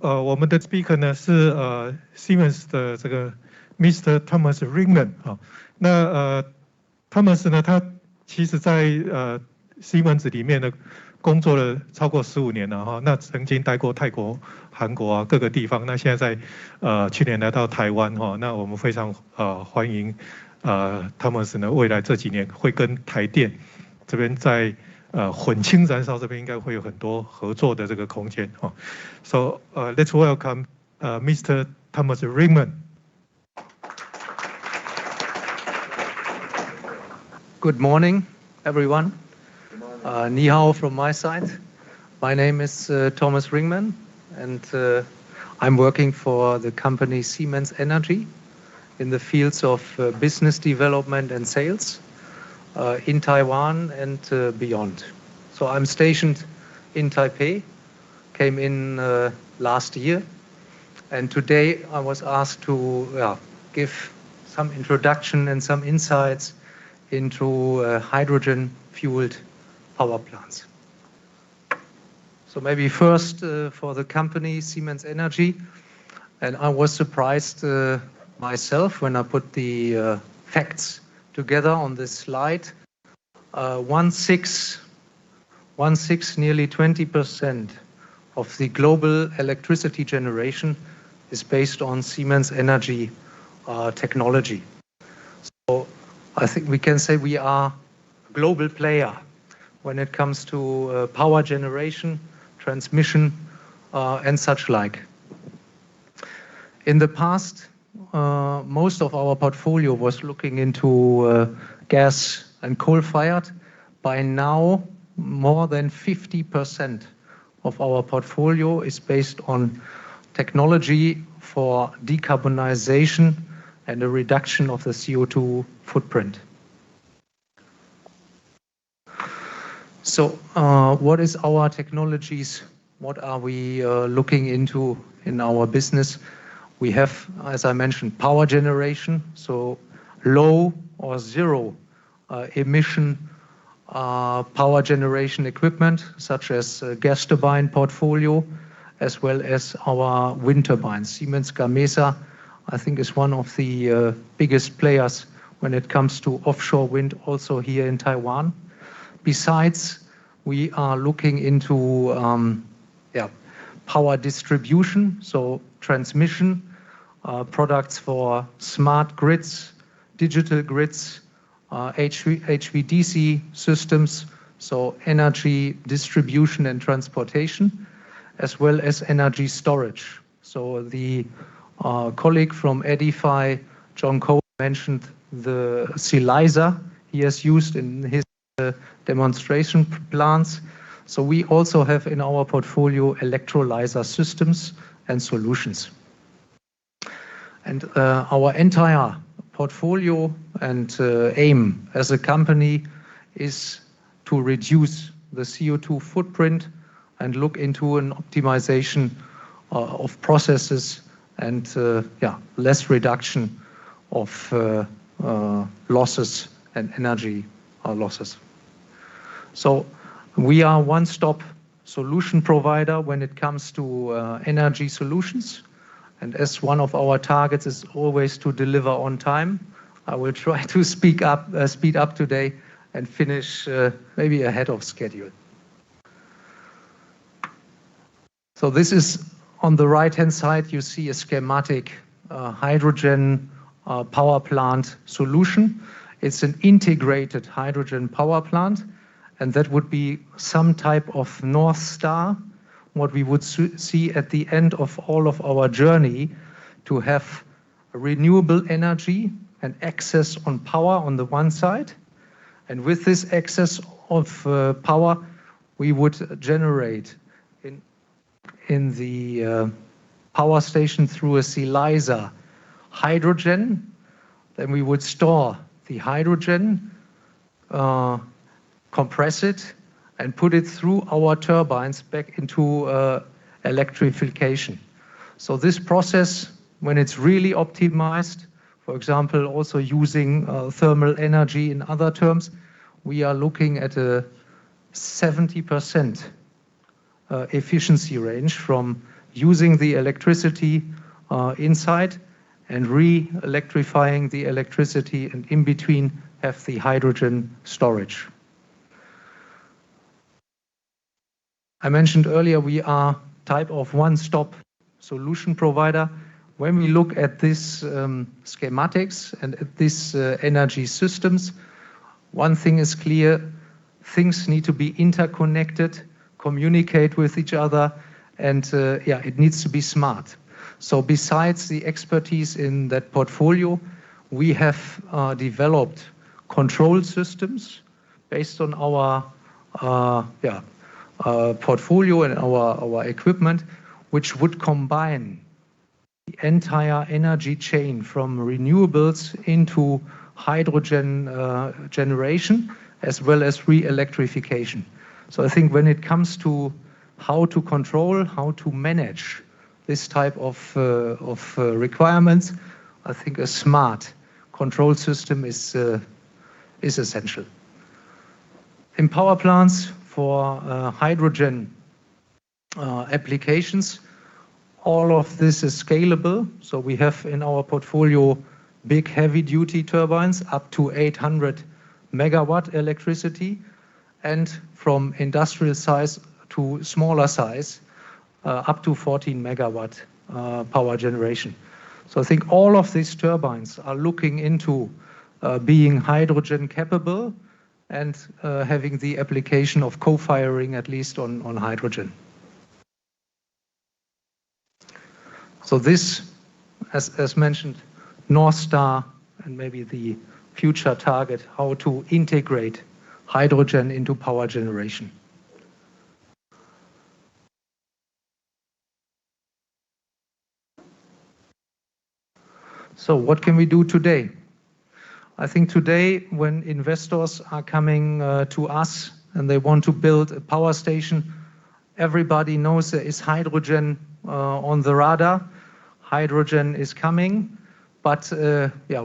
我们的 speaker 呢是Siemens 的这个 Mr. Thomas Ringman 啊。那Thomas 呢，他其实在Siemens 里面呢工作了超过15年了哈。那曾经待过泰国、韩国啊各个地方。那现在在去年来到台湾哈。那我们非常欢迎Thomas 呢，未来这几年会跟台电这边在混氢燃烧这边应该会有很多合作的这个空间哈。So let's welcome Mr. Thomas Ringman. Good morning, everyone. Ni hao from my side. My name is Thomas Ringman, and I'm working for the company Siemens Energy in the fields of business development and sales in Taiwan and beyond. So I'm stationed in Taipei, came in last year, and today I was asked to give some introduction and some insights into hydrogen-fueled power plants. So maybe first for the company Siemens Energy, and I was surprised myself when I put the facts together on this slide. Nearly 20% of the global electricity generation is based on Siemens Energy technology. So I think we can say we are a global player when it comes to power generation, transmission, and such like. In the past, most of our portfolio was looking into gas and coal-fired. By now, more than 50% of our portfolio is based on technology for decarbonization and a reduction of the CO2 footprint. So what is our technologies? What are we looking into in our business? We have, as I mentioned, power generation, so low or zero emission power generation equipment, such as gas turbine portfolio, as well as our wind turbines. Siemens Gamesa, I think, is one of the biggest players when it comes to offshore wind, also here in Taiwan. Besides, we are looking into power distribution, so transmission, products for smart grids, digital grids, HVDC systems, so energy distribution and transportation, as well as energy storage. So the colleague from Edify, John Cole, mentioned the Silyzer he has used in his demonstration plants. So we also have in our portfolio electrolyzer systems and solutions. And our entire portfolio and aim as a company is to reduce the CO2 footprint and look into an optimization of processes and less reduction of losses and energy losses. So we are one-stop solution provider when it comes to energy solutions. And as one of our targets is always to deliver on time, I will try to speed up today and finish maybe ahead of schedule. So this is on the right-hand side, you see a schematic hydrogen power plant solution. It's an integrated hydrogen power plant, and that would be some type of North Star, what we would see at the end of all of our journey, to have renewable energy and access on power on the one side. And with this access of power, we would generate in the power station through a Silyzer hydrogen. Then we would store the hydrogen, compress it, and put it through our turbines back into electrification. So this process, when it's really optimized, for example, also using thermal energy in other terms, we are looking at a 70% efficiency range from using the electricity inside and re-electrifying the electricity, and in between have the hydrogen storage. I mentioned earlier we are type of one-stop solution provider. When we look at this schematics and at this energy systems, one thing is clear: things need to be interconnected, communicate with each other, and it needs to be smart. So besides the expertise in that portfolio, we have developed control systems based on our portfolio and our equipment, which would combine the entire energy chain from renewables into hydrogen generation, as well as re-electrification. So I think when it comes to how to control, how to manage this type of requirements, I think a smart control system is essential. In power plants for hydrogen applications, all of this is scalable. So we have in our portfolio big heavy-duty turbines up to 800 megawatt electricity, and from industrial size to smaller size, up to 14 megawatt power generation. So I think all of these turbines are looking into being hydrogen capable and having the application of co-firing, at least on hydrogen. So this, as mentioned, North Star and maybe the future target, how to integrate hydrogen into power generation. So what can we do today? I think today, when investors are coming to us and they want to build a power station, everybody knows there is hydrogen on the radar. Hydrogen is coming, but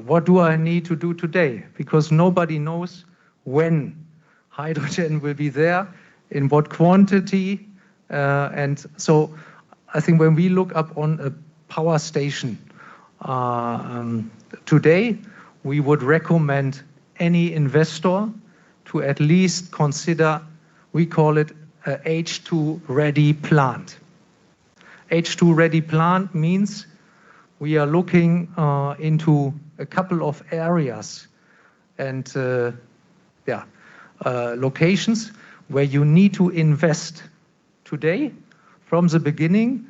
what do I need to do today? Because nobody knows when hydrogen will be there, in what quantity, and so I think when we look up on a power station today, we would recommend any investor to at least consider, we call it a H2 ready plant. H2 ready plant means we are looking into a couple of areas and locations where you need to invest today from the beginning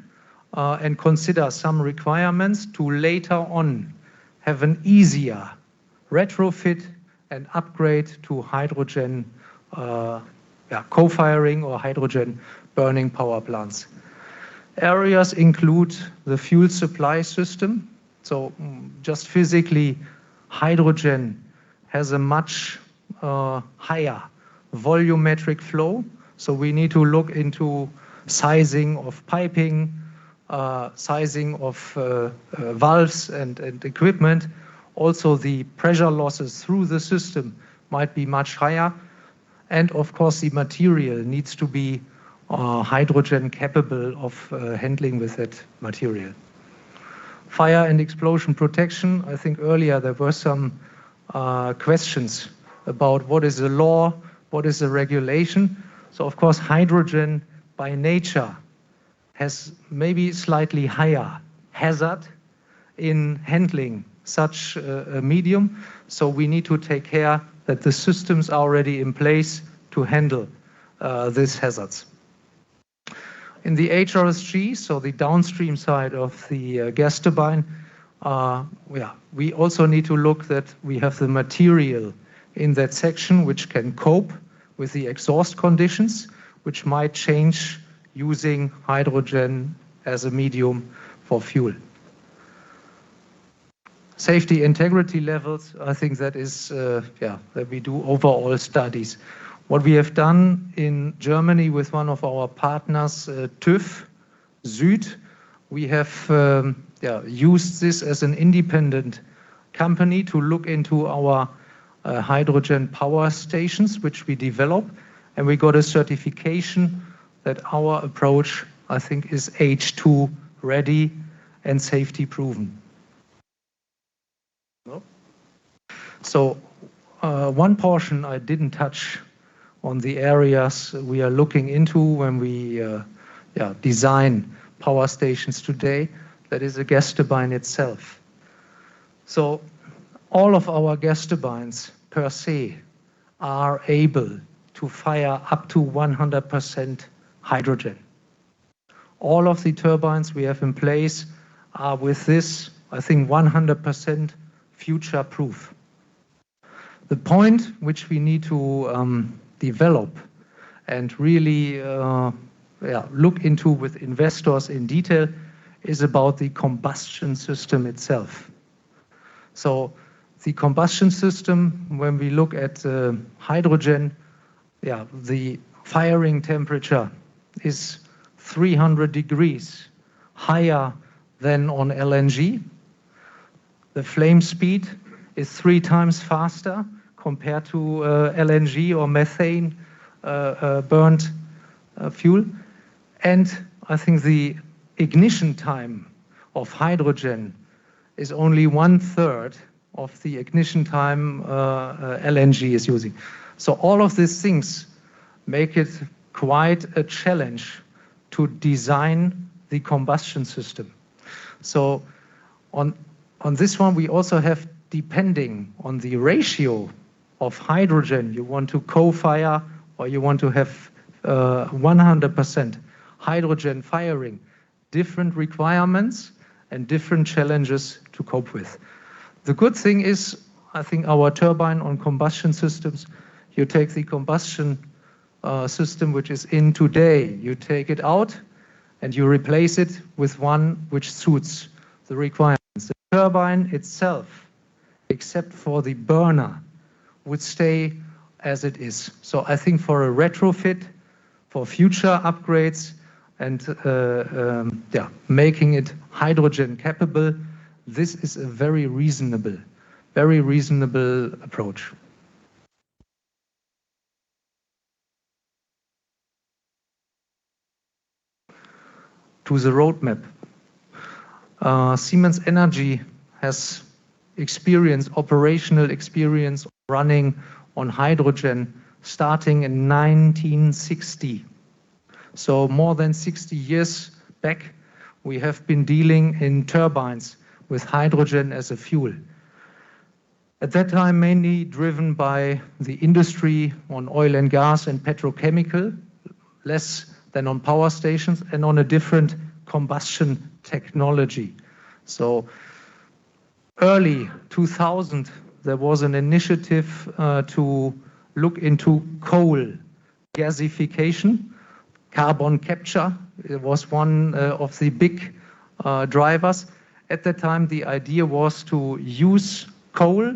and consider some requirements to later on have an easier retrofit and upgrade to hydrogen co-firing or hydrogen burning power plants. Areas include the fuel supply system. So just physically, hydrogen has a much higher volumetric flow. So we need to look into sizing of piping, sizing of valves and equipment. Also, the pressure losses through the system might be much higher. And of course, the material needs to be hydrogen capable of handling with that material. Fire and explosion protection. I think earlier there were some questions about what is the law, what is the regulation. So of course, hydrogen by nature has maybe slightly higher hazard in handling such a medium. So we need to take care that the systems are already in place to handle these hazards. In the HRSG, so the downstream side of the gas turbine, we also need to look that we have the material in that section which can cope with the exhaust conditions, which might change using hydrogen as a medium for fuel. Safety integrity levels, I think that is, that we do overall studies. What we have done in Germany with one of our partners, TÜV Süd, we have used this as an independent company to look into our hydrogen power stations, which we develop, and we got a certification that our approach I think, is H2 ready and safety proven. No? So one portion I didn't touch on the areas we are looking into when we design power stations today. That is a gas turbine itself. So all of our gas turbines per se are able to fire up to 100% hydrogen. All of the turbines we have in place are with this, I think, 100% future proof. The point which we need to develop and really look into with investors in detail is about the combustion system itself. So the combustion system, when we look at hydrogen, the firing temperature is 300 degrees higher than on LNG. The flame speed is 3 times faster compared to LNG or methane burnt fuel. And I think the ignition time of hydrogen is only 1/3 of the ignition time LNG is using. So all of these things make it quite a challenge to design the combustion system. So on this one, we also have, depending on the ratio of hydrogen you want to co-fire or you want to have 100% hydrogen firing, different requirements and different challenges to cope with. The good thing is, I think our turbine on combustion systems, you take the combustion system which is in today, you take it out and you replace it with one which suits the requirements. The turbine itself, except for the burner, would stay as it is. So I think for a retrofit, for future upgrades and making it hydrogen capable, this is a very reasonable approach. To the roadmap. Siemens Energy has operational experience running on hydrogen starting in 1960. So more than 60 years back, we have been dealing in turbines with hydrogen as a fuel. At that time, mainly driven by the industry on oil and gas and petrochemical, less than on power stations, and on a different combustion technology. So early 2000, there was an initiative to look into coal gasification. Carbon capture, it was one of the big drivers. At that time, the idea was to use coal,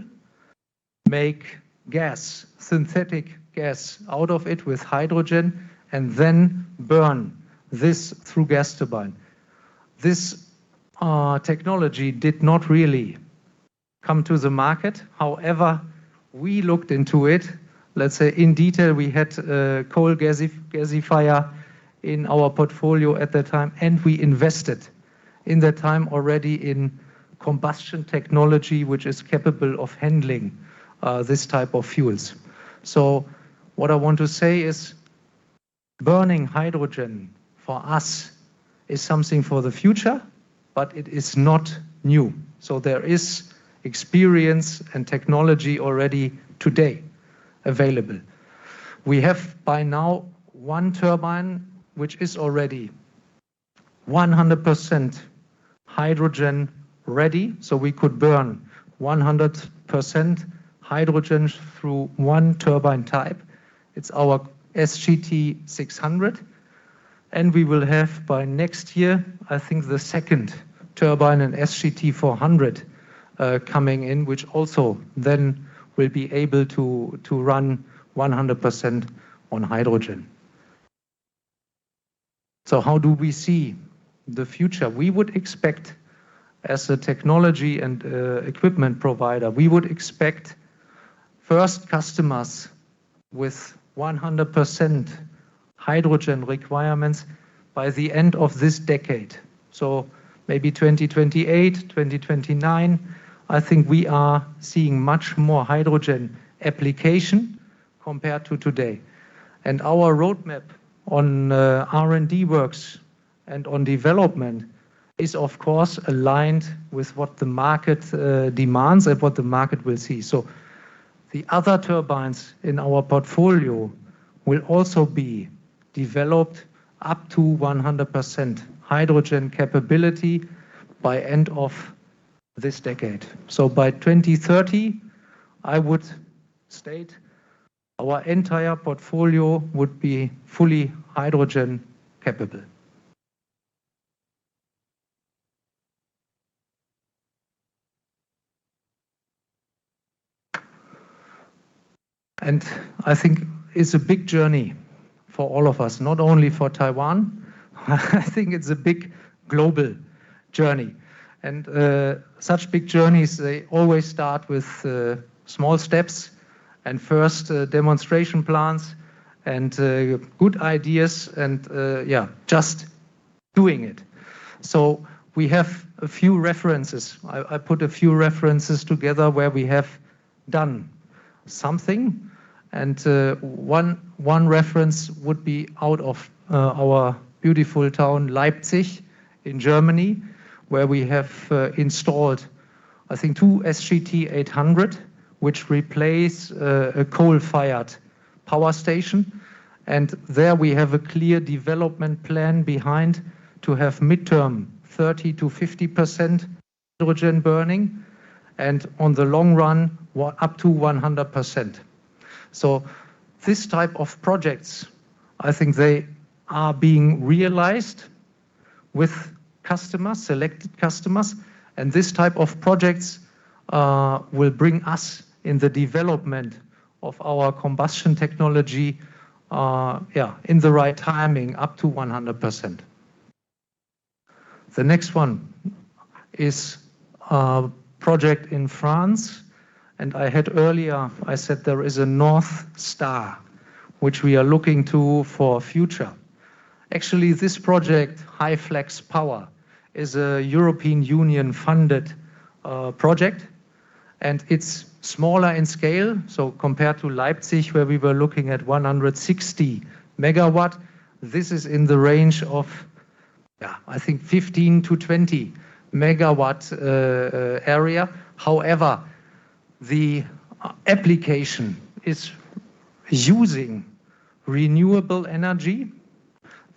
make gas, synthetic gas out of it with hydrogen, and then burn this through gas turbine. This technology did not really come to the market. However, we looked into it. Let's say in detail, we had coal gasifier in our portfolio at that time, and we invested in that time already in combustion technology, which is capable of handling this type of fuels. So what I want to say is burning hydrogen for us is something for the future, but it is not new. So there is experience and technology already today available. We have by now one turbine which is already 100% hydrogen ready, so we could burn 100% hydrogen through one turbine type. It's our SGT 600, and we will have by next year, I think, the second turbine, an SGT 400, coming in, which also then will be able to run 100% on hydrogen. So how do we see the future? We would expect, as a technology and equipment provider, we would expect first customers with 100% hydrogen requirements by the end of this decade. So maybe 2028, 2029, I think we are seeing much more hydrogen application compared to today. And our roadmap on R&D works and on development is of course aligned with what the market demands and what the market will see. So the other turbines in our portfolio will also be developed up to 100% hydrogen capability by end of this decade. So by 2030, I would state our entire portfolio would be fully hydrogen capable. And I think it's a big journey for all of us, not only for Taiwan. I think it's a big global journey. And such big journeys, they always start with small steps and first demonstration plans and good ideas and yeah, just doing it. So we have a few references. I put a few references together where we have done something. And one reference would be out of our beautiful town Leipzig in Germany, where we have installed, I think, 2 SGT 800, which replace a coal-fired power station. And there we have a clear development plan behind to have midterm 30 to 50% hydrogen burning, and on the long run, up to 100%. So this type of projects, I think they are being realized with customers, selected customers, and this type of projects will bring us in the development of our combustion technology in the right timing up to 100%. The next one is a project in France. And I had earlier, I said there is a North Star, which we are looking to for future. Actually, this project, High Flex Power, is a European Union funded project. And it's smaller in scale. So compared to Leipzig, where we were looking at 160 megawatt, this is in the range of, I think 15 to 20 megawatt area. However, the application is using renewable energy.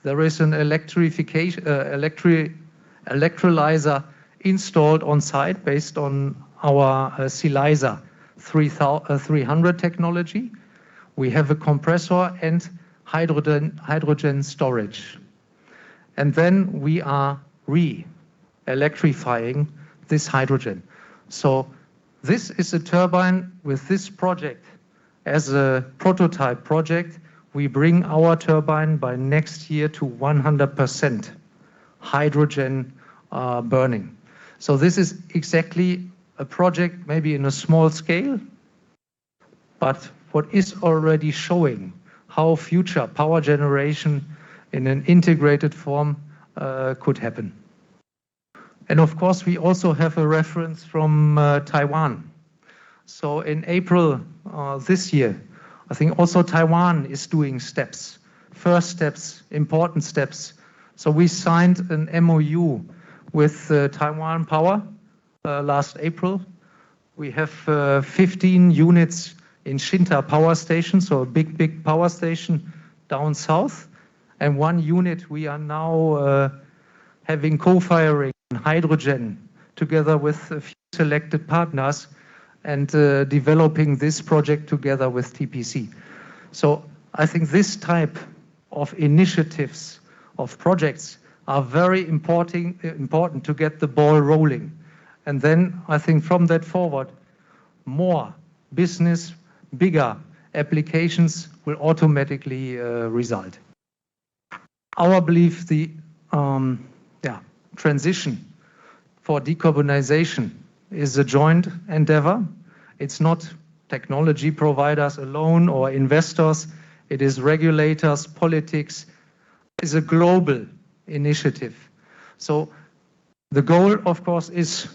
There is an electrolyzer installed on site based on our Silyzer 300 technology. We have a compressor and hydrogen storage. And then we are re-electrifying this hydrogen. So this is a turbine with this project as a prototype project. We bring our turbine by next year to 100% hydrogen burning. So this is exactly a project maybe in a small scale, but what is already showing how future power generation in an integrated form could happen. And of course, we also have a reference from Taiwan. So in April this year, I think also Taiwan is doing steps, first steps, important steps. So we signed an MOU with Taiwan Power last April. We have 15 units in Shinta Power Station, so a big power station down south. And 1 unit we are now having co-firing hydrogen together with a few selected partners and developing this project together with TPC. So I think this type of initiatives, of projects, are very important to get the ball rolling. And then I think from that forward, more business, bigger applications will automatically result. Our belief, the transition for decarbonization is a joint endeavor. It's not technology providers alone or investors. It is regulators, politics. It's a global initiative. So the goal, of course, is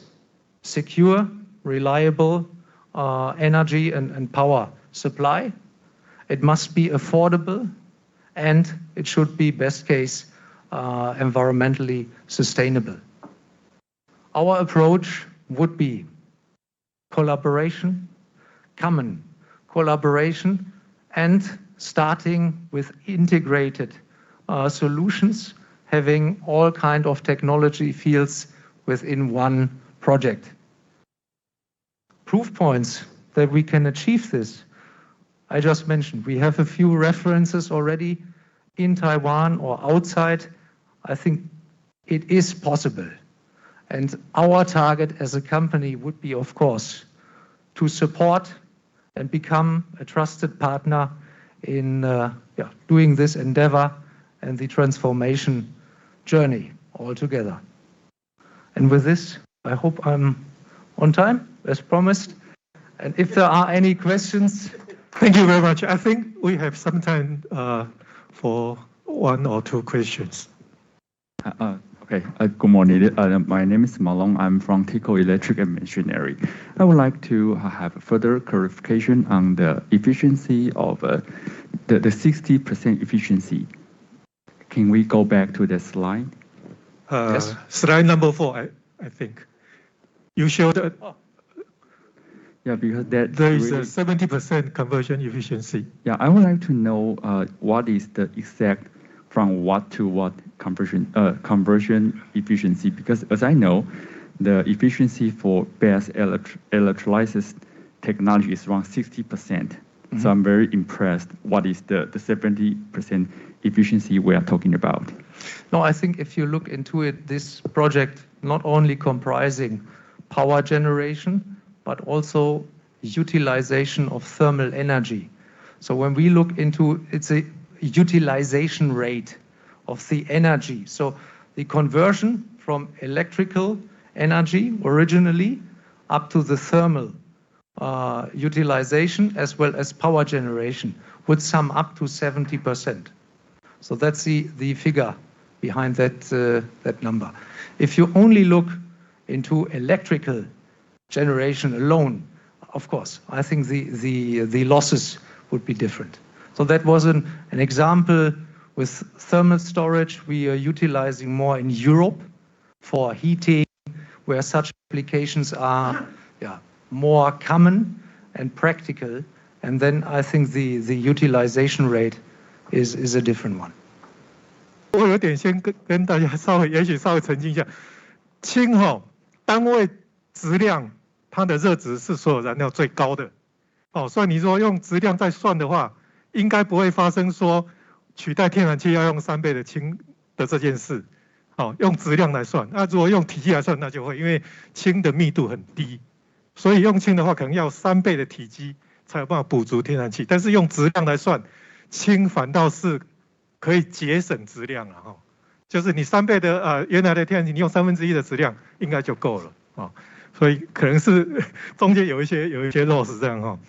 secure, reliable energy and power supply. It must be affordable, and it should be, best case, environmentally sustainable. Our approach would be collaboration, common collaboration, and starting with integrated solutions, having all kind of technology fields within one project. Proof points that we can achieve this, I just mentioned. We have a few references already in Taiwan or outside. I think it is possible. And our target as a company would be, of course, to support and become a trusted partner in doing this endeavor and the transformation journey altogether. And with this, I hope I'm on time, as promised. And if there are any questions. Thank you very much. I think we have some time for one or two questions. Okay, good morning. My name is Malong. I'm from TICO Electric and Machinery. I would like to have further clarification on the efficiency of the 60% efficiency. Can we go back to the slide? Yes. Slide number 4, I think. You showed Yeah, because that there is really, a 70% conversion efficiency. Yeah, I would like to know what is the exact from what to what conversion efficiency, because as I know, the efficiency for base electrolysis technology is around 60%. Mm-hmm. So I'm very impressed. What is the 70% efficiency we are talking about? No, I think if you look into it, this project not only comprising power generation, but also utilization of thermal energy. So when we look into, it's a utilization rate of the energy. So the conversion from electrical energy originally up to the thermal utilization as well as power generation would sum up to 70%. So that's the figure behind that number. If you only look into electrical generation alone, of course, I think the losses would be different. So that was an example with thermal storage. We are utilizing more in Europe for heating, where such applications are more common and practical. And then I think the utilization rate is a different one. 我有点先跟大家也许稍微澄清一下，氢单位质量，它的热值是所有燃料最高的。所以你说用质量再算的话，应该不会发生说取代天然气要用3倍的氢的这件事。用质量来算，那如果用体积来算，那就会，因为氢的密度很低，所以用氢的话可能要3倍的体积才有办法补足天然气。但是用质量来算，氢反倒是可以节省质量了哈，就是你3倍的原来的天然气，你用1/3的质量应该就够了啊，所以可能是中间有一些 loss 这样哈。